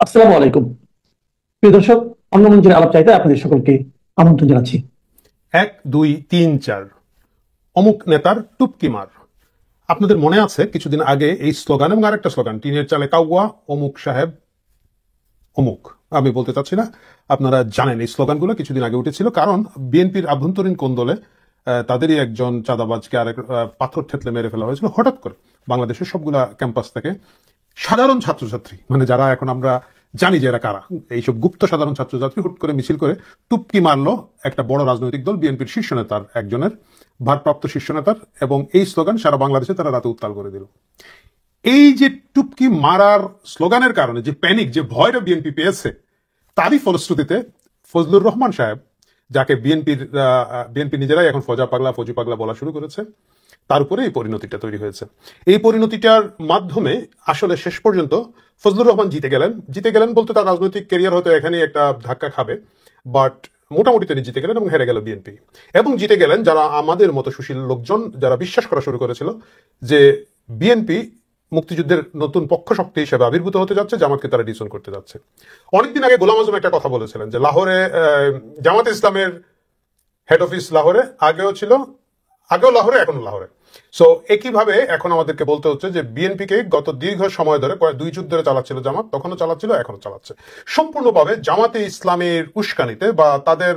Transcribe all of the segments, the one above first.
আসসালামু আলাইকুম। প্রিয় দর্শক, অন্য মঞ্চের আলাপ চাইতে আপনাদের সকলকে আমন্ত্রণ জানাচ্ছি। 1 2 3 4 অমুক নেতার টুপকি মার। আপনাদের মনে আছে কিছুদিন আগে এই স্লোগান এবং আরেকটা স্লোগান, টিনের চালে কাউয়া, অমুক সাহেব অমুক। আমি বলতে চাচ্ছি না, আপনারা জানেন এই স্লোগানগুলো কিছুদিন আগে উঠেছিল, কারণ বিএনপির আভ্যন্তরীণ কোন্দলে তাদেরই একজন চাঁদাবাজকে আরেক পাথর থেতলে মেরে ফেলা হয়েছিল হঠাৎ করে বাংলাদেশের সবগুলা ক্যাম্পাস থেকে। সাধারণ ছাত্রছাত্রী, মানে যারা এখন আমরা জানি যে এরা কারা, এইসব গুপ্ত সাধারণ ছাত্রছাত্রী হুট করে মিছিল করে টুপকি মারলো একটা বড় রাজনৈতিক দল বিএনপির শীর্ষ নেতার, একজনের ভারপ্রাপ্ত শীর্ষ নেতার, এবং এই স্লোগান সারা বাংলাদেশে তারা রাতে উত্তাল করে দিল। এই যে টুপকি মারার স্লোগানের কারণে যে প্যানিক, যে ভয়টা বিএনপি পেয়েছে, তারই ফলশ্রুতিতে ফজলুর রহমান সাহেব, যাকে বিএনপি নিজেরাই এখন ফজা পাগলা ফজি পাগলা বলা শুরু করেছে, তার উপরে এই পরিণতিটা তৈরি হয়েছে। এই পরিণতিটার মাধ্যমে আসলে শেষ পর্যন্ত ফজলুর রহমান জিতে গেলেন বলতে তার রাজনৈতিক ক্যারিয়ার হয়তো এখানে একটা ধাক্কা খাবে, বাট মোটামুটি তিনি জিতে গেলেন এবং হেরে গেল বিএনপি। এবং জিতে গেলেন যারা আমাদের মতো সুশীল লোকজন, যারা বিশ্বাস করা শুরু করেছিল যে বিএনপি মুক্তিযুদ্ধের নতুন পক্ষ শক্তি হিসেবে আবির্ভূত হতে যাচ্ছে, জামাতকে তারা ডিসন করতে যাচ্ছে। অনেকদিন আগে গোলাম আজম একটা কথা বলেছিলেন যে লাহোরে জামাত ইসলামের হেড অফিস লাহোরে, আগেও লাহোরে, এখনো লাহোরে। সো একইভাবে এখন আমাদেরকে বলতে হচ্ছে যে বিএনপিকে গত দীর্ঘ সময় ধরে, 2 যুগ ধরে চালাচ্ছিল জামাত, তখনও চালাচ্ছিল, এখনো চালাচ্ছে, সম্পূর্ণভাবে জামাতে ইসলামের উস্কানিতে বা তাদের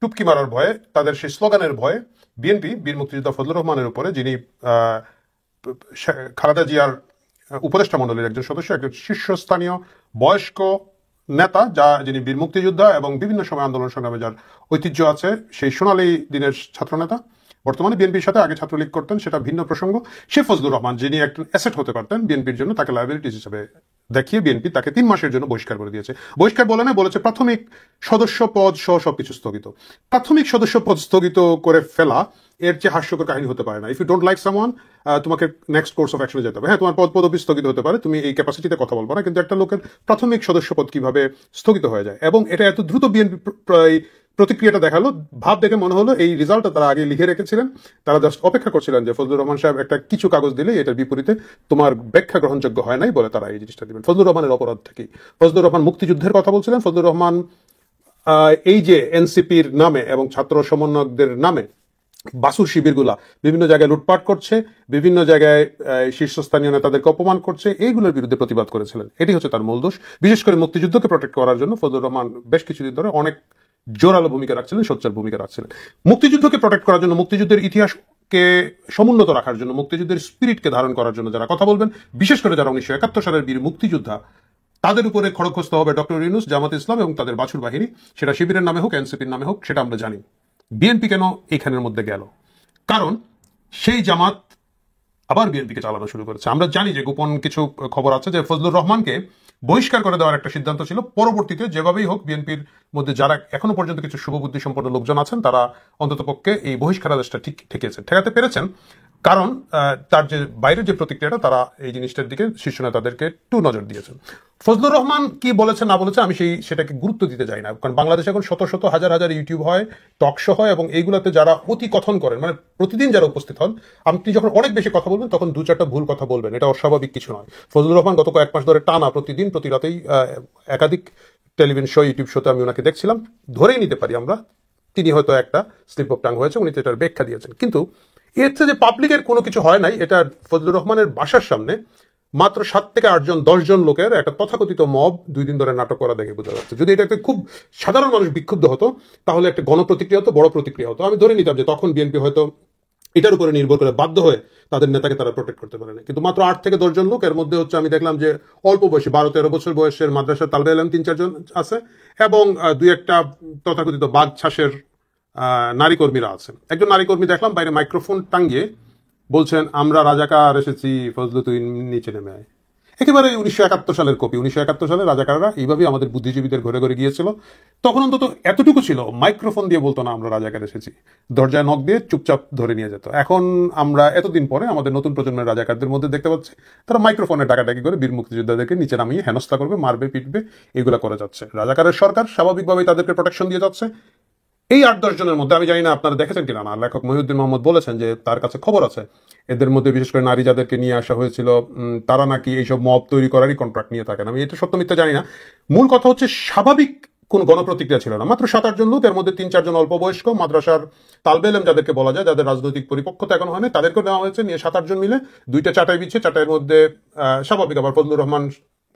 টুপকি মারার ভয়ে, তাদের সেই স্লোগানের ভয়ে বিএনপি বীর মুক্তিযোদ্ধা ফজলুর রহমানের উপরে, যিনি খালেদা জিয়ার উপদেষ্টা মণ্ডলীর একজন সদস্য, একজন শীর্ষস্থানীয় বয়স্ক নেতা, যিনি বীর মুক্তিযোদ্ধা এবং বিভিন্ন সময় আন্দোলন সংগ্রামে যার ঐতিহ্য আছে, সেই সোনালী দিনের ছাত্রনেতা, বর্তমানে বিএনপির সাথে আগে ছাত্রলীগ করতেন, সেটা ভিন্ন প্রসঙ্গ। সে ফজলুর রহমান, যিনি একটা অ্যাসেট হতে পারতেন বিএনপির জন্য, তাকে লায়াবিলিটিস হিসেবে দেখিয়ে বিএনপি তাকে 3 মাসের জন্য বহিষ্কার করে দিয়েছে। বহিষ্কার বলে না, বলেছে প্রাথমিক সদস্য পদ সহ সবকিছু স্থগিত। প্রাথমিক সদস্য পদ স্থগিত করে ফেলা এর চেয়ে হাস্যকর কাহিনী হতে পারে না। If you don't like someone, তোমাকে নেক্সট কোর্স অফ অ্যাকশনে যেতে হবে। হ্যাঁ, তোমার পদবি স্থগিত হতে পারে, তুমি এই ক্যাপাসিটিতে কথা বলবো না, কিন্তু একটা লোকের প্রাথমিক সদস্য পদ কিভাবে স্থগিত হয়ে যায়, এবং এটা এত দ্রুত বিএনপি প্রতিক্রিয়াটা দেখালো, ভাব দেখে মনে হলো এই রেজাল্টটা তারা আগে লিখে রেখেছিলেন, তারা জাস্ট অপেক্ষা করছিলেন যে ফজলুর রহমান সাহেব একটা কিছু কাগজ দিলে এটার বিপরীতে তোমার ব্যাখ্যা গ্রহণযোগ্য হয় নাই বলে তারা এই জিনিসটা দিবেন। ফজলুর রহমানের অপরাধ থেকেই ফজলুর রহমান মুক্তিযুদ্ধের কথা বলছিলেন। ফজলুর রহমান এই যে এনসিপির নামে এবং ছাত্র সমন্বয়কদের নামে বাসুর শিবিরগুলা বিভিন্ন জায়গায় লুটপাট করছে, বিভিন্ন জায়গায় শীর্ষস্থানীয় নেতাদেরকে অপমান করছে, এইগুলোর বিরুদ্ধে প্রতিবাদ করেছিলেন। এটি হচ্ছে তার মূল দোষ। বিশেষ করে মুক্তিযুদ্ধকে প্রোটেক্ট করার জন্য ফজলুর রহমান বেশ কিছুদিন ধরে অনেক জোরালো ভূমিকা রাখছিলেন, সোচ্চার ভূমিকা রাখছিলেন। মুক্তিযুদ্ধকে প্রোটেক্ট করার জন্য, মুক্তিযুদ্ধের ইতিহাসকে সমুন্নত রাখার জন্য, মুক্তিযুদ্ধের স্পিরিটকে ধারণ করার জন্য যারা কথা বলবেন, বিশেষ করে যারা 1971 সালের বীর মুক্তিযোদ্ধা, তাদের উপরে খড়গহস্ত হবে ডক্টর ইউনূস, জামাত ইসলাম এবং তাদের বাছুর বাহিনী। সেটা শিবিরের নামে হোক, এনসিপির নামে হোক, সেটা আমরা জানি। বিএনপি কেন এখানের মধ্যে গেল? কারণ সেই জামাত আবার বিএনপিকে চালানো শুরু করেছে। আমরা জানি যে গোপন কিছু খবর আছে যে ফজলুর রহমানকে বহিষ্কার করে দেওয়ার একটা সিদ্ধান্ত ছিল। পরবর্তীতে যেভাবেই হোক বিএনপির মধ্যে যারা এখনো পর্যন্ত কিছু শুভবুদ্ধি সম্পন্ন লোকজন আছেন, তারা অন্ততপক্ষে এই বহিষ্কারাদেশটা ঠেকাতে পেরেছেন। কারণ তার যে বাইরের যে প্রতিক্রিয়াটা, তারা এই জিনিসটার দিকে শীর্ষ নেতাদেরকে একটু নজর দিয়েছেন। ফজলুর রহমান কি বলেছে না বলেছে আমি সেটাকে গুরুত্ব দিতে চাই না, কারণ বাংলাদেশে এখন শত শত হাজার হাজার ইউটিউব হয়, টক শো হয়, এবং এইগুলোতে যারা অতি কথন করেন, মানে প্রতিদিন যারা উপস্থিত হন, আপনি যখন অনেক বেশি কথা বলবেন তখন 2-4টা ভুল কথা বলবেন, এটা অস্বাভাবিক কিছু নয়। ফজলুর রহমান গত কয়েক মাস ধরে টানা প্রতিদিন প্রতি রাতেই একাধিক টেলিভিশন শো, ইউটিউব শোতে আমি ওনাকে দেখছিলাম, ধরেই নিতে পারি আমরা তিনি হয়তো একটা স্লিপ অফ টাং হয়েছে, উনি তো এটার ব্যাখ্যা দিয়েছেন। কিন্তু এর যে পাবলিকের কোনো কিছু হয় নাই, এটা ফজলুর রহমানের বাসার সামনে মাত্র 7 থেকে 8 জন 10 জন লোকের একটা তথাকথিত মব 2 দিন ধরে নাটক করা দেখে বোঝা যাচ্ছে। যদি এটাতে খুব সাধারণ মানুষ বিক্ষুব্ধ হতো, তাহলে একটা গণপ্রতিক্রিয়া হতো, বড় প্রতিক্রিয়া হতো। আমি ধরে নিতাম যে তখন বিএনপি হয়তো এটার উপরে নির্ভর করে বাধ্য হয়ে তাদের নেতাকে তারা প্রোটেক্ট করতে পারে না। কিন্তু মাত্র 8 থেকে 10 জন লোক, এর মধ্যে হচ্ছে আমি দেখলাম যে অল্প বয়সী 12-13 বছর বয়সের মাদ্রাসার তালবে এলাম 3-4 জন আছে, এবং 2-1টা তথাকথিত বাঘ ছাসের নারী কর্মীরা আছেন। একজন নারী কর্মী দেখলাম বাইরে মাইক্রোফোন টাঙ্গিয়ে বলছেন, আমরা রাজাকার এসেছি, ফজলু তুই নিচে নেমে আয়। একেবারে 1971 সালের কপি। 1971 সালে রাজাকাররা এইভাবেই আমাদের বুদ্ধিজীবীদের ঘরে ঘরে গিয়েছিল। তখন অন্তত এতটুকু ছিল, মাইক্রোফোন দিয়ে বলতো না আমরা রাজাকার এসেছি, দরজায় নক দিয়ে চুপচাপ ধরে নিয়ে যেত। এখন আমরা এতদিন পরে আমাদের নতুন প্রজন্মের রাজাকারদের মধ্যে দেখতে পাচ্ছি তারা মাইক্রোফোনে ডাকাডাকি করে বীর মুক্তিযোদ্ধাদেরকে নিচে নামিয়ে হেনস্থা করবে, মারবে, পিটবে, এগুলা করে যাচ্ছে। রাজাকারের সরকার স্বাভাবিকভাবেই তাদেরকে প্রোটেকশন দিয়ে যাচ্ছে। এই 8-10 জনের মধ্যে আমি জানি না আপনারা দেখেছেন কিনা, না লেখক মহিউদ্দিন মোহাম্মদ বলেছেন যে তার কাছে খবর আছে এদের মধ্যে বিশেষ করে নারী যাদেরকে নিয়ে আসা হয়েছিল, তারা নাকি এইসব মব তৈরি করারই কন্ট্রাক্ট নিয়ে থাকেন। আমি এটা সত্য মিথ্যা জানি না। মূল কথা হচ্ছে স্বাভাবিক কোন গণপ্রতিক্রিয়া ছিল না। মাত্র 7-8 জন লোক, এর মধ্যে 3-4 জন অল্প বয়স্ক মাদ্রাসার তালবে ইলম যাদেরকে বলা যায়, যাদের রাজনৈতিক পরিপক্কতা এখন হয়নি, তাদেরকে নেওয়া হয়েছে। নিয়ে 7-8 জন মিলে 2টা চাটাই বিছিয়ে, চাটাইয়ের মধ্যে স্বাভাবিক আবার ফজলুর রহমান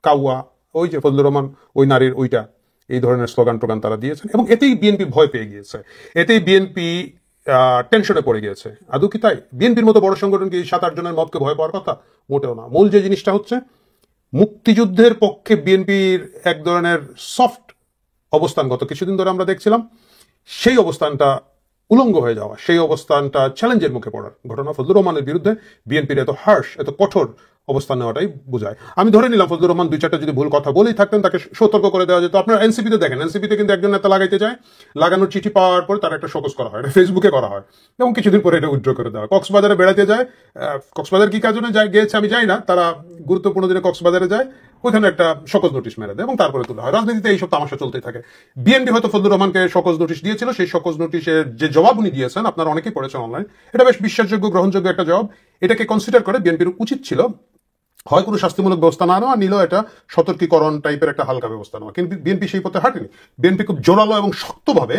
কাউয়া, ওই যে ফজলুর রহমান ওই নারীর ওইটা, এই ধরনের স্লোগান টোগান তারা দিয়েছেন। এবং এতেই বিএনপি ভয় পেয়ে গিয়েছে, এতেই বিএনপি টেনশনে পড়ে গিয়েছে। আদৌ কি তাই? বিএনপির মতো বড় সংগঠন কি 7-8 জনের মতকে ভয় পাওয়ার কথা? মোটেও না। মূল যে জিনিসটা হচ্ছে, মুক্তিযুদ্ধের পক্ষে বিএনপির এক ধরনের সফট অবস্থান গত কিছুদিন ধরে আমরা দেখছিলাম, সেই অবস্থানটা উলঙ্গ হয়ে যাওয়া, সেই অবস্থানটা চ্যালেঞ্জের মুখে পড়ার ঘটনা ফজলুর রহমানের বিরুদ্ধে বিএনপির এত হার্শ, এত কঠোর অবস্থান নেওয়াটাই বোঝায়। আমি ধরে নিলাম ফজলুর রহমান 2-4টা যদি ভুল কথা বলেই থাকতেন, তাকে সতর্ক করে দেওয়া যেত। আপনারা এনসিপিতে দেখেন, এনসিপিতে কিন্তু একজন নেতা লাগাইতে যায়, লাগানোর চিঠি পাওয়ার পর তার একটা শোকজ করা হয়, এটা ফেসবুকে করা হয়, এবং কিছুদিন পরে এটা উইথড্র করে দেওয়া হয়। কক্সবাজারে বেড়াতে যায়, কক্সবাজার কি কাজে গিয়েছে আমি যাই না, তারা গুরুত্বপূর্ণ দিনে কক্সবাজারে যায়, ওইখানে একটা শোকজ নোটিশ মেরে দেয় এবং তারপরে তোলা হয়। রাজনীতিতে এইসব তামাশা চলতেই থাকে। বিএনপি হয়তো ফজলুর রহমানকে শোকজ নোটিশ দিয়েছিল, সেই শোকজ নোটিশের যে জবাব উনি দিয়েছেন, আপনারা অনেকেই পড়েছেন অনলাইন, এটা বেশ বিশ্বাসযোগ্য, গ্রহণযোগ্য একটা জবাব। এটাকে কনসিডার করে বিএনপির উচিত ছিল হয় কোনো শাস্তিমূলক ব্যবস্থা না নেওয়া, নিলেও এটা সতর্কীকরণ টাইপের একটা হালকা ব্যবস্থা নেওয়া। কিন্তু বিএনপি সেই পথে হাঁটেনি। বিএনপি খুব জোরালো এবং শক্তভাবে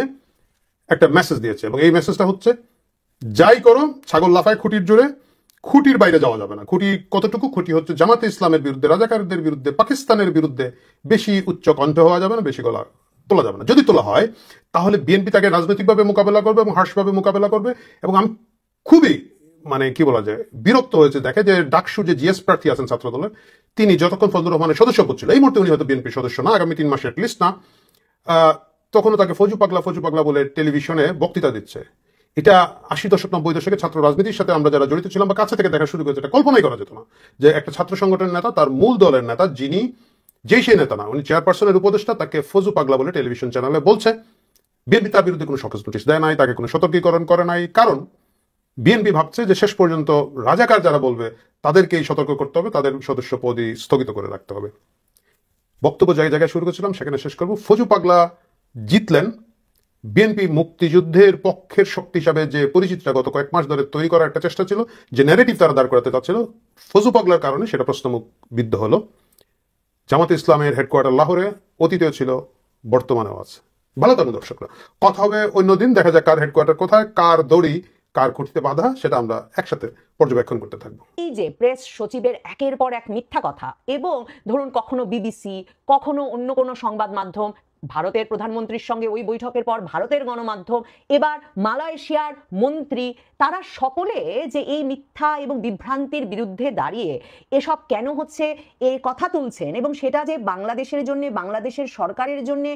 একটা মেসেজ দিয়েছে, এবং এই মেসেজটা হচ্ছে, যাই করো ছাগল লাফায় খুঁটির জোরে, খুঁটির বাইরে যাওয়া যাবে না। খুঁটি কতটুকু? খুঁটি হচ্ছে জামাতে ইসলামের বিরুদ্ধে, রাজাকারদের বিরুদ্ধে, পাকিস্তানের বিরুদ্ধে বেশি উচ্চ কণ্ঠ হওয়া যাবে না, বেশি গলা তোলা যাবে না। যদি তোলা হয় তাহলে বিএনপি তাকে রাজনৈতিকভাবে মোকাবেলা করবে এবং হার্শভাবে মোকাবেলা করবে। এবং আমি খুবই কি বলা যায়, বিরক্ত হয়েছে দেখে যে ডাকসু যে জিএস প্রার্থী আছেন ছাত্রদলের, তিনি যতক্ষণ ফজলুর রহমানের সদস্য পদ ছিল, এই মুহূর্তে উনি হয়তো বিএনপির সদস্য না, আগামী 3 মাসে লিস্ট না, তখনও তাকে ফজু পাগলা বলে টেলিভিশনে বক্তৃতা দিচ্ছে। এটা 80 দশক 90 দশকে ছাত্র রাজনীতির সাথে আমরা যারা জড়িত ছিলাম বা কাছে থেকে দেখা শুরু করেছে, এটা কল্পনাই করা যেত না যে একটা ছাত্র সংগঠনের নেতা, তার মূল দলের নেতা, যিনি যেই সেই নেতা না, উনি চেয়ারপারসনের উপদেষ্টা, তাকে ফজু পাগলা বলে টেলিভিশন চ্যানেলে বলছে। বিএনপি তার বিরুদ্ধে কোনো শোকজ নোটিশ দেয় নাই, তাকে কোনো সতর্কীকরণ করে নাই, কারণ বিএনপি ভাবছে যে শেষ পর্যন্ত রাজাকার যারা বলবে তাদেরকেই সতর্ক করতে হবে, তাদের সদস্য পদই স্থগিত করে রাখতে হবে। বক্তব্য জায়গায় শুরু করেছিলাম, সেখানে শেষ করব। ফজু পাগলা জিতলেন। বিএনপি মুক্তিযুদ্ধের পক্ষের শক্তি হিসাবে যে পরিচিতিটা গত কয়েক মাস ধরে তৈরি করার একটা চেষ্টা ছিল, যে ন্যারেটিভ তারা দাঁড় করাতে চাচ্ছিল, ফজু পাগলার কারণে সেটা প্রশ্নমুখ বিদ্ধ হলো। জামাতে ইসলামের হেডকোয়ার্টার লাহোরে অতীতেও ছিল, বর্তমানেও আছে। ভালো থাকুন দর্শকরা, কথা হবে অন্যদিন। দেখা যাক কার হেডকোয়ার্টার কোথায়, কার দড়ি কার খুঁটিতে বাধা, সেটা আমরা একসাথে পর্যবেক্ষণ করতে থাকবো। এই যে প্রেস সচিবের একের পর এক মিথ্যা কথা, এবং ধরুন কখনো বিবিসি, কখনো অন্য কোনো সংবাদ মাধ্যম, ভারতের প্রধানমন্ত্রীর সঙ্গে ওই বৈঠকের পর ভারতের গণমাধ্যম, এবার মালয়েশিয়ার মন্ত্রী, তারা সকলে যে এই মিথ্যা এবং বিভ্রান্তির বিরুদ্ধে দাঁড়িয়ে এসব কেন হচ্ছে এই কথা তুলছেন, এবং সেটা যে বাংলাদেশের জন্য, বাংলাদেশের সরকারের জন্য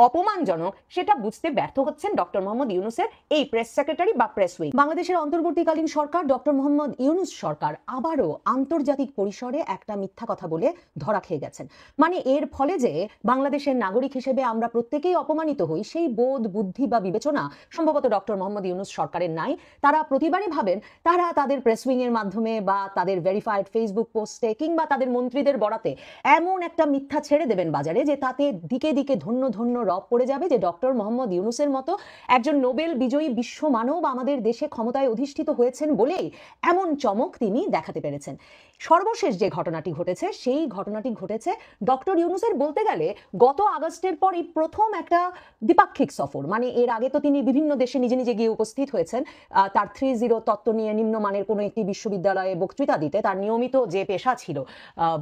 অপমানজনক, সেটা বুঝতে ব্যর্থ হচ্ছেন ডক্টর মোহাম্মদ ইউনূসের এই প্রেস সেক্রেটারি বা প্রেস উইং। বাংলাদেশের অন্তর্বর্তীকালীন সরকার, ডক্টর মোহাম্মদ ইউনূস সরকার আবারও আন্তর্জাতিক পরিসরে একটা মিথ্যা কথা বলে ধরা খেয়ে গেছেন। মানে এর ফলে যে বাংলাদেশের নাগরিক হিসেবে আমরা প্রত্যেকেই অপমানিত হই, সেই বোধ, বুদ্ধি বা বিবেচনা সম্ভবত ডক্টর মোহাম্মদ ইউনূস সরকারের নাই। তারা প্রতিবারই ভাবেন তারা তাদের প্রেস উইং এর মাধ্যমে বা তাদের ভেরিফাইড ফেসবুক পোস্টে কিংবা তাদের মন্ত্রীদের বরাতে এমন একটা মিথ্যা ছেড়ে দেবেন বাজারে যে তাতে দিকে দিকে ধন্য ধন্য রব পড়ে যাবে যে ডক্টর মোহাম্মদ ইউনূসের মতো একজন নোবেল বিজয়ী বিশ্ব মানব আমাদের দেশে ক্ষমতায় অধিষ্ঠিত হয়েছেন বলেই এমন চমক তিনি দেখাতে পেরেছেন। সর্বশেষ যে ঘটনাটি ঘটেছে, সেই ঘটনাটি ঘটেছে ডক্টর ইউনূসের বলতে গেলে গত আগস্টের পর এই প্রথম একটা দ্বিপাক্ষিক সফর। মানে এর আগে তো তিনি বিভিন্ন দেশে নিজে নিজে গিয়ে উপস্থিত হয়েছেন, তার 3-0 তত্ত্ব নিয়ে নিম্নমানের কোনো একটি বিশ্ববিদ্যালয়ে বক্তৃতা দিতে তার নিয়মিত যে পেশা ছিল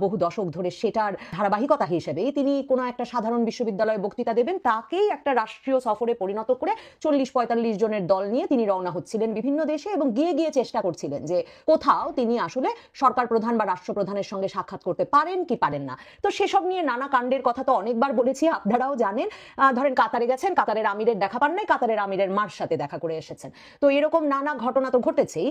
বহু দশক ধরে, সেটার ধারাবাহিকতা হিসেবেই তিনি কোনো একটা সাধারণ বিশ্ববিদ্যালয়ে বক্তৃতা দেবেন, তাকেই একটা রাষ্ট্রীয় সফরে পরিণত করে 40-45 জনের দল নিয়ে তিনি রওনা হচ্ছিলেন বিভিন্ন দেশে, এবং গিয়ে গিয়ে চেষ্টা করছিলেন যে কোথাও তিনি আসলে সরকার প্রধান বা রাষ্ট্রপ্রধানের সঙ্গে সাক্ষাৎ করতে পারেন কি পারেন না। তো সেসব নিয়ে নানা কাণ্ডের কথা তো অনেকবার বলেছি, আপনারাও জানেন। ধরেন কাতারে গেছেন, কাতারের আমিরের দেখা পান নাই, কাতারের আমিরের মার সাথে দেখা করে এসেছেন। তো এরকম নানা ঘটনা তো ঘটেছেই।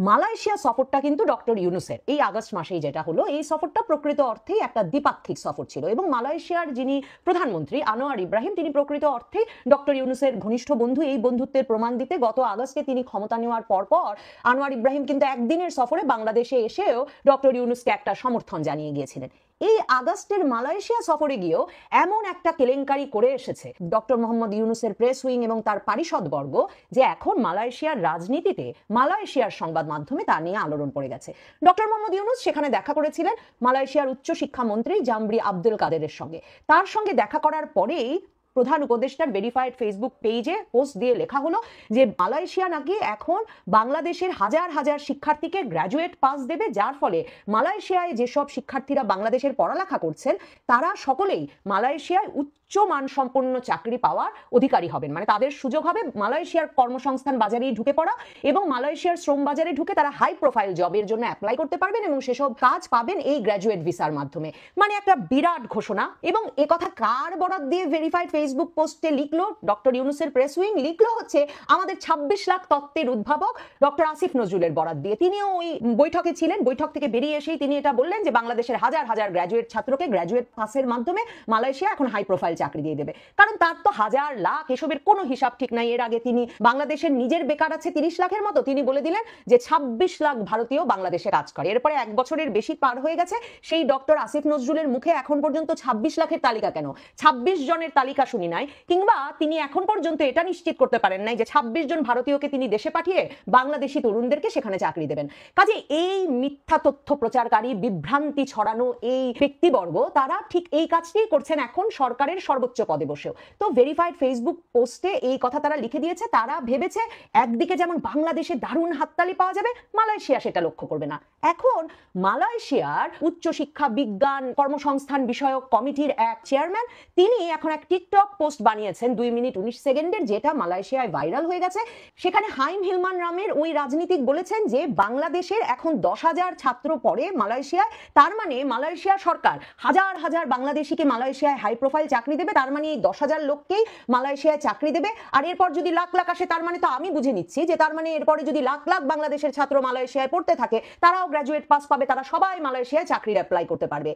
মালয়েশিয়া সফরটা কিন্তু ডক্টর ইউনূসের এই আগস্ট মাসেই যেটা হলো, এই সফরটা প্রকৃত অর্থেই একটা দ্বিপাক্ষিক সফর ছিল, এবং মালয়েশিয়ার যিনি প্রধানমন্ত্রী আনোয়ার ইব্রাহিম, তিনি প্রকৃত অর্থেই ডক্টর ইউনূসের ঘনিষ্ঠ বন্ধু। এই বন্ধুত্বের প্রমাণ দিতে গত আগস্টে তিনি ক্ষমতা নেওয়ার পর আনোয়ার ইব্রাহিম কিন্তু একদিনের সফরে বাংলাদেশে এসেও ডক্টর ইউনূসকে একটা সমর্থন জানিয়ে গিয়েছিলেন। এই আগস্টের মালয়েশিয়া সফরে গিয়েও এমন একটা কেলেঙ্কারি করে এসেছে ডক্টর মোহাম্মদ ইউনূসের প্রেস উইং এবং তার পারিষদবর্গ যে এখন মালয়েশিয়ার রাজনীতিতে মালয়েশিয়ার সংবাদ মাধ্যমে তা নিয়ে আলোড়ন পড়ে গেছে। ডক্টর মোহাম্মদ ইউনূস সেখানে দেখা করেছিলেন মালয়েশিয়ার উচ্চ শিক্ষামন্ত্রী জামরি আব্দুল কাদেরের সঙ্গে। তার সঙ্গে দেখা করার পরেই প্রধান উপদেষ্টার ভেরিফাইড ফেসবুক পেজে পোস্ট দিয়ে লেখা হলো যে মালয়েশিয়া নাকি এখন বাংলাদেশের হাজার হাজার শিক্ষার্থীকে গ্র্যাজুয়েট পাস দেবে, যার ফলে মালয়েশিয়ায় যেসব শিক্ষার্থীরা বাংলাদেশের পড়ালেখা করছেন তারা সকলেই মালয়েশিয়ায় উচ্চ মানসম্পন্ন চাকরি পাওয়ার অধিকারী হবেন। মানে তাদের সুযোগ হবে মালয়েশিয়ার কর্মসংস্থান বাজারে ঢুকে পড়া এবং মালয়েশিয়ার শ্রম বাজারে ঢুকে তারা হাই প্রোফাইল জবের জন্য অ্যাপ্লাই করতে পারবেন এবং সেসব কাজ পাবেন এই গ্র্যাজুয়েট ভিসার মাধ্যমে। মানে একটা বিরাট ঘোষণা। এবং এ কথা কার বরাত দিয়ে ভেরিফাইড ফেসবুক পোস্টে লিখলো ডক্টর ইউনূসের প্রেস উইং? লিখলো হচ্ছে আমাদের 26 লাখ তত্ত্বের উদ্ভাবক ডক্টর আসিফ নজরুলের বরাত দিয়ে। তিনিও ওই বৈঠকে ছিলেন। বৈঠক থেকে বেরিয়ে এসেই তিনি এটা বললেন যে বাংলাদেশের হাজার হাজার গ্র্যাজুয়েট ছাত্রকে গ্র্যাজুয়েট পাসের মাধ্যমে মালয়েশিয়া এখন হাই প্রোফাইল চাকরি দিয়ে দেবে। কারণ তার তো হাজার লাখ, এসবের কোনো হিসাব ঠিক নাই। এর আগে তিনি বাংলাদেশের নিজের বেকার আছে 30 লাখের মতো, তিনি বলে দিলেন যে 26 লাখ ভারতীয় বাংলাদেশে কাজ করে। এরপরে 1 বছরের বেশি পার হয়ে গেছে, সেই ডক্টর আসিফ নজরুলের মুখে এখন পর্যন্ত 26 লাখের তালিকা কেন, 26 জনের তালিকা শুনি নাই, কিংবা তিনি এখন পর্যন্ত এটা নিশ্চিত করতে পারেন নাই যে 26 জন ভারতীয়কে তিনি দেশে পাঠিয়ে বাংলাদেশি তরুণদেরকে সেখানে চাকরি দেবেন। কাজে এই মিথ্যা তথ্য প্রচারকারী, বিভ্রান্তি ছড়ানো এই ব্যক্তিবর্গ তারা ঠিক এই কাজটাই করছেন এখন সরকারের সর্বোচ্চ পদে বসেও। তো ভেরিফাইড ফেসবুক পোস্টে এই কথা তারা লিখে দিয়েছে। তারা ভেবেছে একদিকে যেমন বাংলাদেশে দারুণ হাততালি পাওয়া যাবে, মালয়েশিয়া সেটা লক্ষ্য করবে না। এখন মালয়েশিয়ার উচ্চশিক্ষা বিজ্ঞান কর্মসংস্থান বিষয়ক কমিটির এক চেয়ারম্যান তিনি এখন এক টিকটক পোস্ট বানিয়েছেন 2 মিনিট 19 সেকেন্ডের, যেটা মালয়েশিয়ায় ভাইরাল হয়ে গেছে। সেখানে হাইম হিলমান নামের ওই রাজনীতিক বলেছেন যে বাংলাদেশের এখন 10,000 ছাত্র পড়ে মালয়েশিয়ায়, তার মানে মালয়েশিয়া সরকার হাজার হাজার বাংলাদেশিকে মালয়েশিয়ায় হাই প্রোফাইল চাকরি দেবে, তার মানে এই 10,000 লোককেই মালয়েশিয়ায় চাকরি দেবে। আর এরপর যদি লাখ লাখ আসে তার মানে তো আমি বুঝে নিচ্ছি যে তার মানে এরপরে যদি লাখ লাখ বাংলাদেশের ছাত্র মালয়েশিয়ায় পড়তে থাকে তারাও গ্র্যাজুয়েট পাস পাবে, তারা সবাই মালয়েশিয়ায় চাকরির অ্যাপ্লাই করতে পারবে।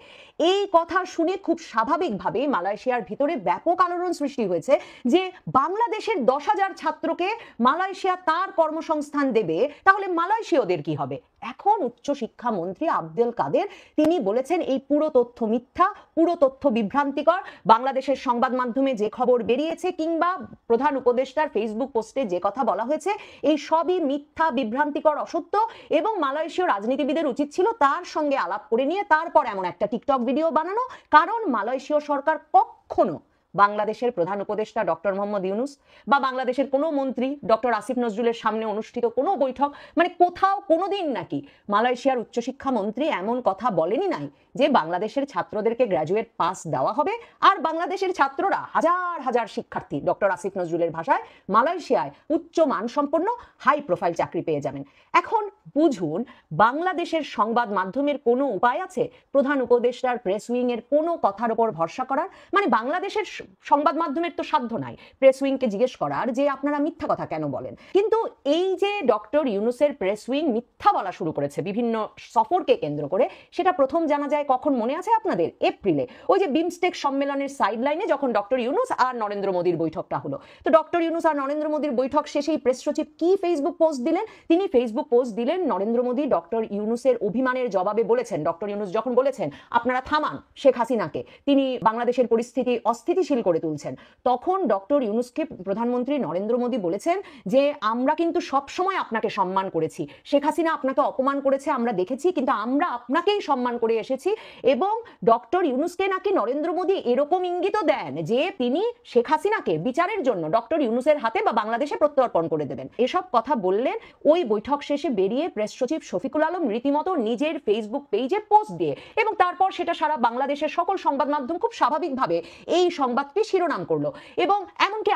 এই কথা শুনে খুব স্বাভাবিকভাবেই মালয়েশিয়ার ভিতরে ব্যাপক আলোড়ন সৃষ্টি হয়েছে যে বাংলাদেশের 10,000 ছাত্রকে মালয়েশিয়া তার কর্মসংস্থান দেবে, তাহলে মালয়েশীয়দের কি হবে? এখন উচ্চশিক্ষা মন্ত্রী আব্দুল কাদের তিনি বলেছেন এই পুরো তথ্য মিথ্যা, পুরো তথ্য বিভ্রান্তিকর। বাংলাদেশের সংবাদ মাধ্যমে যে খবর বেরিয়েছে কিংবা প্রধান উপদেষ্টার ফেসবুক পোস্টে যে কথা বলা হয়েছে এই সবই মিথ্যা, বিভ্রান্তিকর, অসত্য। এবং মালয়েশীয় রাজনীতিবিদের উচিত ছিল তার সঙ্গে আলাপ করে নিয়ে তারপর এমন একটা টিকটক ভিডিও বানানো। কারণ মালয়েশীয় সরকার কখনো বাংলাদেশের প্রধান উপদেষ্টা ডক্টর মোহাম্মদ ইউনূস বা বাংলাদেশের কোনো মন্ত্রী ডক্টর আসিফ নজরুলের সামনে অনুষ্ঠিত কোনো বৈঠক, মানে কোথাও কোনোদিন নাকি মালয়েশিয়ার উচ্চশিক্ষা মন্ত্রী এমন কথা বলেনি নাই যে বাংলাদেশের ছাত্রদেরকে গ্র্যাজুয়েট পাস দেওয়া হবে আর বাংলাদেশের ছাত্ররা হাজার হাজার শিক্ষার্থী ডক্টর আসিফ নজরুলের ভাষায় মালয়েশিয়ায় উচ্চ মানসম্পন্ন হাই প্রোফাইল চাকরি পেয়ে যাবেন। এখন বুঝুন বাংলাদেশের সংবাদ মাধ্যমের কোনো উপায় আছে প্রধান উপদেষ্টার প্রেস উইং এর কোনো কথার উপর ভরসা করার? মানে বাংলাদেশের সংবাদ মাধ্যমের তো সাধ্য নাই প্রেস উইংকে জিজ্ঞেস করার যে আপনারা মিথ্যা কথা কেন বলেন। কিন্তু এই যে ডক্টর ইউনূসের প্রেস উইং মিথ্যা বলা শুরু করেছে বিভিন্ন সফরকে কেন্দ্র করে, সেটা প্রথম জানা যায় কখন মনে আছে আপনাদের? এপ্রিলে ওই যে বিমস্টেক সম্মেলনের সাইড লাইনে যখন ডক্টর ইউনূস আর নরেন্দ্র মোদীর বৈঠকটা হলো। তো ডক্টর ইউনূস আর নরেন্দ্র মোদীর বৈঠক শেষেই প্রেস সচিব কি ফেসবুক পোস্ট দিলেন? তিনি ফেসবুক পোস্ট দিলেন নরেন্দ্র মোদী ডক্টর ইউনূসের অভিমানের জবাবে বলেছেন, ডক্টর ইউনূস যখন বলেছেন আপনারা থামান শেখ হাসিনাকে, তিনি বাংলাদেশের পরিস্থিতি অস্থিতিশীল করে তুলছেন, তখন ডক্টর ইউনূসকে প্রধানমন্ত্রী নরেন্দ্র মোদী বলেছেন যে আমরা কিন্তু সব সময় আপনাকে সম্মান করেছি, শেখ হাসিনা আপনাকে অপমান করেছে আমরা দেখেছি, কিন্তু আমরা আপনাকেই সম্মান করে এসেছি। এবং ডক্টর ইউনূসকে নাকি নরেন্দ্র মোদী এরকম ইঙ্গিতও দেন যে তিনি শেখ হাসিনাকে বিচারের জন্য ডক্টর ইউনূসের হাতে বা বাংলাদেশে প্রত্যর্পণ করে দেবেন। এসব কথা বললেন ওই বৈঠক শেষে বেরিয়ে প্রেস সচিব শফিকুল আলম রীতিমতো নিজের ফেসবুক পেজে পোস্ট দিয়ে, এবং তারপর সেটা সারা বাংলাদেশের সকল সংবাদ মাধ্যম খুব স্বাভাবিকভাবে এই সংবাদটি শিরোনাম করলো। এবং এমনকি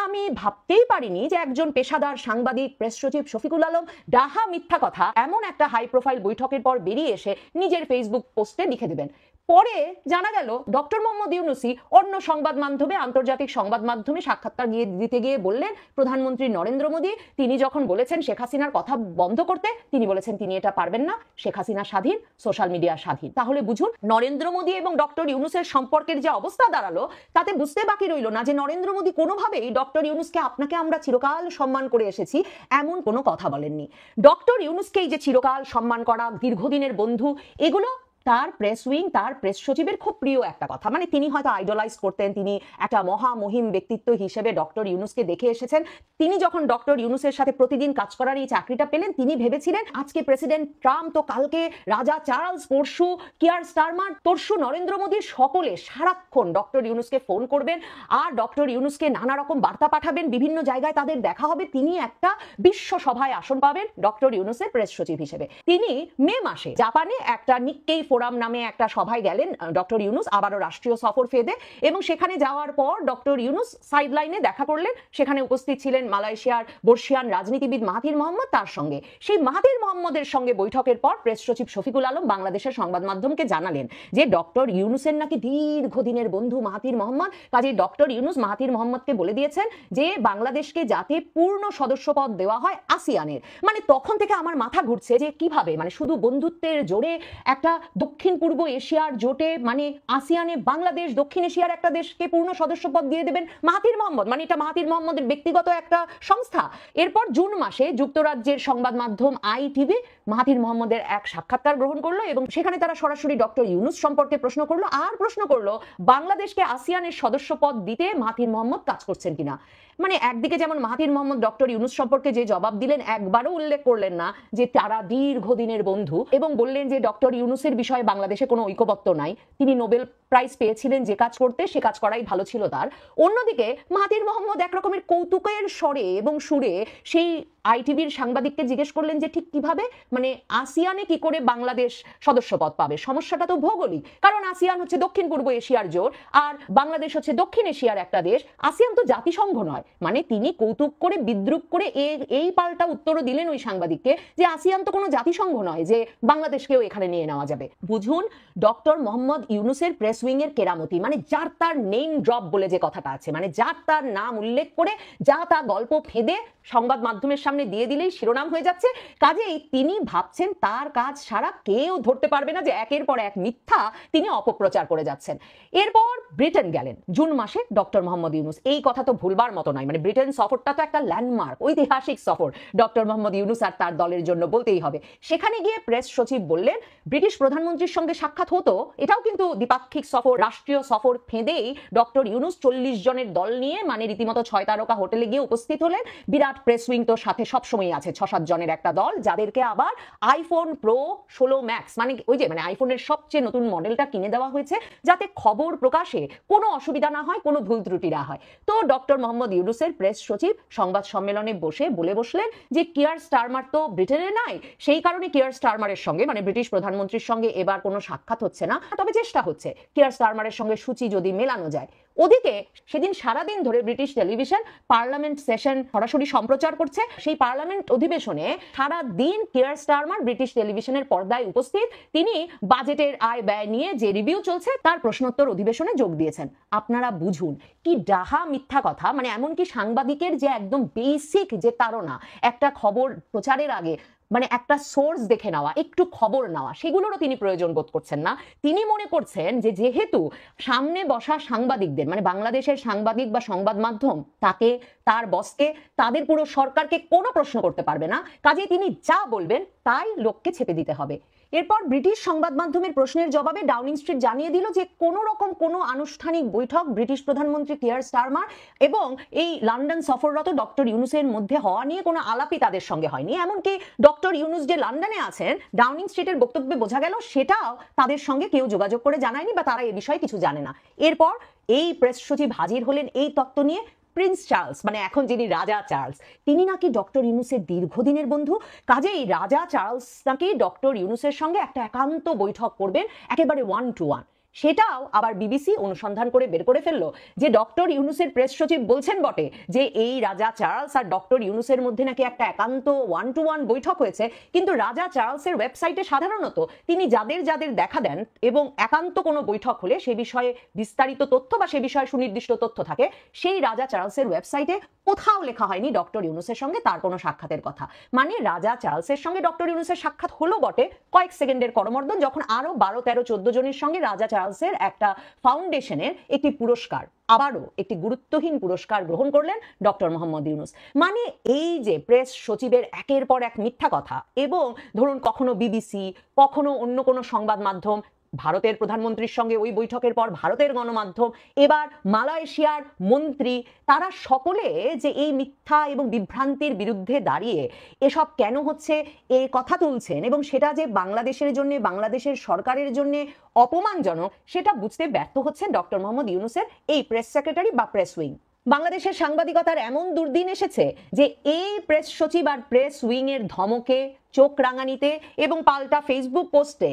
আমি ভাবতেই পারিনি যে একজন পেশাদার সাংবাদিক প্রেস সচিব শফিকুল আলম ডাহা মিথ্যা কথা এমন একটা হাই প্রোফাইল বৈঠকের পর বেরিয়ে এসে নিজের ফেসবুক পোস্টে লিখে দেবেন। পরে জানা গেল ডক্টর মোহাম্মদ ইউনূসই অন্য সংবাদ মাধ্যমে, আন্তর্জাতিক সংবাদ মাধ্যমে সাক্ষাৎকার দিতে গিয়ে বললেন প্রধানমন্ত্রী নরেন্দ্র মোদী তিনি যখন বলেছেন শেখ হাসিনার কথা বন্ধ করতে, তিনি বলেছেন তিনি এটা পারবেন না, শেখ হাসিনা স্বাধীন, সোশ্যাল মিডিয়া স্বাধীন। তাহলে বুঝুন নরেন্দ্র মোদী এবং ডক্টর ইউনূসের সম্পর্কের যে অবস্থা দাঁড়ালো তাতে বুঝতে বাকি রইল না যে নরেন্দ্র মোদী কোনোভাবেই ডক্টর ইউনূসকে আপনাকে আমরা চিরকাল সম্মান করে এসেছি এমন কোনো কথা বলেননি। ডক্টর ইউনূসকে এই যে চিরকাল সম্মান করা, দীর্ঘদিনের বন্ধু, এগুলো তার প্রেস উইং, তার প্রেস সচিবের খুব প্রিয় একটা কথা, মানে তিনি হয়তো আইডলাইজ করতেন, তিনি একটা মহামহিম ব্যক্তিত্ব হিসেবে ডক্টর ইউনূসকে দেখে এসেছেন। তিনি যখন ডক্টর ইউনূসের সাথে প্রতিদিন কাজ করার এই চাকরিটা পেলেন, তিনি ভেবেছিলেন আজকে প্রেসিডেন্ট ট্রাম্প, তো কালকে রাজা চার্লস, পরশু কিয়ার স্টারমার, তরশু নরেন্দ্র মোদী, সকলে সারাক্ষণ ডক্টর ইউনূসকে ফোন করবেন আর ডক্টর ইউনূসকে নানা রকম বার্তা পাঠাবেন, বিভিন্ন জায়গায় তাদের দেখা হবে, তিনি একটা বিশ্ব সভায় আসন পাবেন ডক্টর ইউনূসের প্রেস সচিব হিসেবে। তিনি মে মাসে জাপানে একটা নিক্কেই ফোরাম নামে একটা সভায় গেলেন ডক্টর ইউনূস, আবারও রাষ্ট্রীয় সফর ফেদে, এবং সেখানে যাওয়ার পর ডক্টর ইউনূস সাইডলাইনে দেখা করলেন। সেখানে উপস্থিত ছিলেন মালয়েশিয়ার বর্ষিয়ান রাজনীতিবিদ মাহাথির মোহাম্মদ, তার সঙ্গে সেই মাহাথির মোহাম্মদের সঙ্গে বৈঠকের পর প্রেস সচিব শফিকুল আলম বাংলাদেশের সংবাদ মাধ্যমকে জানালেন যে ডক্টর ইউনূসের নাকি দীর্ঘদিনের বন্ধু মাহাথির মোহাম্মদ, কাজে ডক্টর ইউনূস মাহাথির মোহাম্মদকে বলে দিয়েছেন যে বাংলাদেশকে যাতে পূর্ণ সদস্যপদ দেওয়া হয় আসিয়ানের। মানে তখন থেকে আমার মাথা ঘুরছে যে কিভাবে, মানে শুধু বন্ধুত্বের জোরে একটা দক্ষিণ পূর্ব এশিয়ার জোটে, মানে আসিয়ানে বাংলাদেশ দক্ষিণ এশিয়ার একটা দেশকে পূর্ণ সদস্যপদ দিয়ে দেবেন মাহাথির মোহাম্মদ, মানে এটা মাহাথির মোহাম্মদের ব্যক্তিগত একটা সংস্থা। এরপর জুন মাসে যুক্তরাজ্যের সংবাদ মাধ্যম ITV মাহাথির মোহাম্মদের এক সাক্ষাৎকার গ্রহণ করলো এবং সেখানে তারা সরাসরি ডক্টর ইউনূস সম্পর্কে প্রশ্ন করলো, আর প্রশ্ন করলো বাংলাদেশকে আসিয়ানের সদস্যপদ দিতে মাহাথির মোহাম্মদ কাজ করছেন কিনা। মানে একদিকে যেমন মাহাথির মোহাম্মদ ডক্টর ইউনূস সম্পর্কে যে জবাব দিলেন, একবারও উল্লেখ করলেন না যে তারা দীর্ঘদিনের বন্ধু, এবং বললেন যে ডক্টর ইউনূসের বিষয়ে বাংলাদেশে কোনো ঐকমত্য নাই, তিনি নোবেল প্রাইজ পেয়েছিলেন যে কাজ করতে, সে কাজ করাই ভালো ছিল তার। অন্যদিকে মাহাথির মোহাম্মদ একরকমের কৌতুকের স্বরে এবং সুরে সেই ITVর সাংবাদিককে জিজ্ঞেস করলেন যে ঠিক কিভাবে, মানে আসিয়ানে কি করে বাংলাদেশ সদস্যপদ পাবে। সমস্যাটা তো ভৌগোলিক, কারণ আসিয়ান হচ্ছে দক্ষিণ পূর্ব এশিয়ার জোট আর বাংলাদেশ হচ্ছে দক্ষিণ এশিয়ার একটা দেশ, আসিয়ান তো জাতিসংঘ নয়। মানে তিনি কৌতুক করে বিদ্রুপ করে এই পাল্টা উত্তরও দিলেন ওই সাংবাদিককে যে আসিয়ান তো কোনো জাতিসংঘ নয় যে বাংলাদেশকেও এখানে নিয়ে নেওয়া যাবে। বুঝুন ডক্টর মোহাম্মদ ইউনূসের প্রেস উইং এর কেরামতি, মানে যার তার নেম ড্রপ বলে যে কথাটা আছে, মানে যার তার নাম উল্লেখ করে যা তা গল্প ফেঁদে সংবাদ মাধ্যমের সামনে দিয়ে দিলেই শিরোনাম হয়ে যাচ্ছে। কাজেই তিনি ভাবছেন তার কাজ ছাড়া কেউ ধরতে পারবে না যে একের পর এক মিথ্যা তিনি অপপ্রচার করে যাচ্ছেন। এরপর ব্রিটেন গেলেন জুন মাসে ডক্টর মোহাম্মদ ইউনূস। এই কথা তো ভুলবার মতো নয়, মানে ব্রিটেন সফরটা তো একটা ল্যান্ডমার্ক, ঐতিহাসিক সফর ডক্টর মোহাম্মদ ইউনূস আর তার দলের জন্য, বলতেই হবে। সেখানে গিয়ে প্রেস সচিব বললেন ব্রিটিশ প্রধানমন্ত্রীর সঙ্গে সাক্ষাৎ হতো, এটাও কিন্তু দ্বিপাক্ষিক সফর, রাষ্ট্রীয় সফর ফেঁদেই ডক্টর ইউনূস 40 জনের দল নিয়ে, মানে রীতিমতো 6 তারকা হোটেলে গিয়ে উপস্থিত হলেন। বিরাট প্রেস উইং তো সাথে সবসময় আছে, 6-7 জনের একটা দল, যাদেরকে আবার আইফোন প্রো 16 ম্যাক্স, মানে ওই যে মানে আইফোনের সবচেয়ে নতুন মডেলটা কিনে দেওয়া হয়েছে যাতে খবর প্রকাশে কোনো অসুবিধা না হয়, কোনো ভুল ত্রুটি না হয়। তো ডক্টর মোহাম্মদ ইউনূসের প্রেস সচিব সংবাদ সম্মেলনে বলে বসলেন যে কিয়ার স্টারমার তো ব্রিটেনে নাই, সেই কারণে কিয়ার স্টারমারের সঙ্গে, মানে ব্রিটিশ প্রধানমন্ত্রীর সঙ্গে এবার কোনো সাক্ষাৎ হচ্ছে না, তবে চেষ্টা হচ্ছে কিয়ার স্টারমারের সঙ্গে সূচি যদি মেলানো যায়। ওদিকে সেদিন সারাদিন ধরে ব্রিটিশ টেলিভিশন পার্লামেন্ট সেশন সরাসরি সম্প্রচার করছে। সেই পার্লামেন্ট অধিবেশনে সারা দিন কিয়ার স্টারমার ব্রিটিশ টেলিভিশনের পর্দায় উপস্থিত, তিনি বাজেটের আয় ব্যয় নিয়ে যে রিভিউ চলছে তার প্রশ্নোত্তর অধিবেশনে যোগ দিয়েছেন। আপনারা বুঝুন কি ডাহা মিথ্যা কথা, মানে এমনকি সাংবাদিকের যে একদম বেসিক যে তাড়না, একটা খবর প্রচারের আগে মানে একটা সোর্স দেখে নেওয়া, একটু খবর নেওয়া, সেগুলোরও তিনি প্রয়োজন বোধ করছেন না। তিনি মনে করছেন যে যেহেতু সামনে বসা সাংবাদিকদের, মানে বাংলাদেশের সাংবাদিক বা সংবাদ মাধ্যম তাকে, তার বসকে, তাদের পুরো সরকারকে কোনো প্রশ্ন করতে পারবে না, কাজেই তিনি যা বলবেন তাই লোককে ছেপে দিতে হবে। এরপর ব্রিটিশ সংবাদ মাধ্যমের প্রশ্নের জবাবে ডাউনিং স্ট্রিট জানিয়ে দিল যে কোনো রকম কোনো আনুষ্ঠানিক বৈঠক ব্রিটিশ প্রধানমন্ত্রী কিয়ার স্টারমার এবং এই লন্ডন সফররত ডক্টর ইউনূসের মধ্যে হওয়া নিয়ে কোনো আলাপই তাদের সঙ্গে হয়নি। এমনকি ডক্টর ইউনূস যে লন্ডনে আছেন, ডাউনিং স্ট্রিটের বক্তব্যে বোঝা গেল সেটাও তাদের সঙ্গে কেউ যোগাযোগ করে জানায়নি বা তারা এ বিষয়ে কিছু জানে না। এরপর এই প্রেস সচিব হাজির হলেন এই তত্ত্ব নিয়ে, প্রিন্স চার্লস, মানে এখন যিনি রাজা চার্লস, তিনি নাকি ডক্টর ইউনূসের দীর্ঘদিনের বন্ধু, কাজেই রাজা চার্লস নাকি ডক্টর ইউনূসের সঙ্গে একটা একান্ত বৈঠক করবেন, একেবারে 1-to-1। সেটাও আবার বিবিসি অনুসন্ধান করে বের করে ফেললো যে ডক্টর ইউনূসের প্রেস সচিব বলছেন বটে যে এই রাজা চার্লস আর ডক্টর ইউনূসের মধ্যে নাকি একটা একান্ত 1-to-1 বৈঠক হয়েছে, কিন্তু রাজা চার্লসের ওয়েবসাইটে সাধারণত তিনি যাদের যাদের দেখা দেন এবং একান্ত কোনো বৈঠক হলে সে বিষয়ে বিস্তারিত তথ্য বা সে বিষয়ে সুনির্দিষ্ট তথ্য থাকে, সেই রাজা চার্লসের ওয়েবসাইটে কোথাও লেখা হয়নি ডক্টর ইউনূসের সঙ্গে তার কোনো সাক্ষাতের কথা। মানে রাজা চার্লসের সঙ্গে ডক্টর ইউনূসের সাক্ষাৎ হলো বটে, কয়েক সেকেন্ডের করমর্দন, যখন আরো 12-13-14 জনের সঙ্গে রাজা চার্লসের একটা ফাউন্ডেশনের একটি পুরস্কার, আবারও একটি গুরুত্বহীন পুরস্কার গ্রহণ করলেন ডক্টর মোহাম্মদ ইউনূস। মানে এই যে প্রেস সচিবের একের পর এক মিথ্যা কথা, এবং ধরুন কখনো বিবিসি, কখনো অন্য কোনো সংবাদ মাধ্যম ভারতের প্রধানমন্ত্রীর সঙ্গে ওই বৈঠকের পর ভারতের গণমাধ্যম, এবার মালয়েশিয়ার মন্ত্রী, তারা সকলে যে এই মিথ্যা এবং বিভ্রান্তির বিরুদ্ধে দাঁড়িয়ে এসব কেন হচ্ছে এ কথা তুলছেন এবং সেটা যে বাংলাদেশের জন্য, বাংলাদেশের সরকারের জন্য অপমানজনক, সেটা বুঝতে ব্যর্থ হচ্ছেন ডক্টর মোহাম্মদ ইউনূসের এই প্রেস সেক্রেটারি বা প্রেস উইং। বাংলাদেশের সাংবাদিকতার এমন দুর্দিন এসেছে যে এই প্রেস সচিব আর প্রেস উইং এর ধমকে, চোখ রাঙানিতে এবং পাল্টা ফেসবুক পোস্টে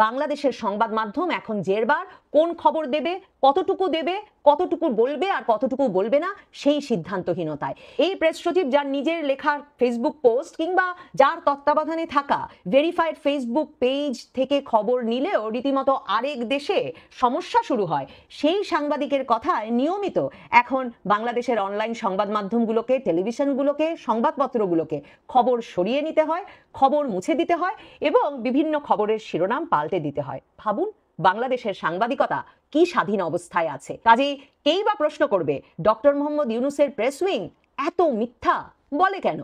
বাংলাদেশের সংবাদ মাধ্যম এখন জেরবার কোন খবর দেবে, কতটুকু দেবে, কতটুকু বলবে আর কতটুকু বলবে না সেই সিদ্ধান্তহীনতায়। এই প্রেস সচিব যার নিজের লেখার ফেসবুক পোস্ট কিংবা যার তত্ত্বাবধানে থাকা ভেরিফাইড ফেসবুক পেজ থেকে খবর নিলেও রীতিমতো আরেক দেশে সমস্যা শুরু হয়, সেই সাংবাদিকের কথায় নিয়মিত এখন বাংলাদেশের অনলাইন সংবাদ মাধ্যমগুলোকে, টেলিভিশনগুলোকে, সংবাদপত্রগুলোকে খবর সরিয়ে নিতে হয়, খবর মুছে দিতে হয় এবং বিভিন্ন খবরের শিরোনাম পাল্টে দিতে হয়। ভাবুন বাংলাদেশের সাংবাদিকতা কি স্বাধীন অবস্থায় আছে। কাজেই কেই বা প্রশ্ন করবে ডক্টর মোহাম্মদ ইউনূসের প্রেস উইং এত মিথ্যা বলে কেন?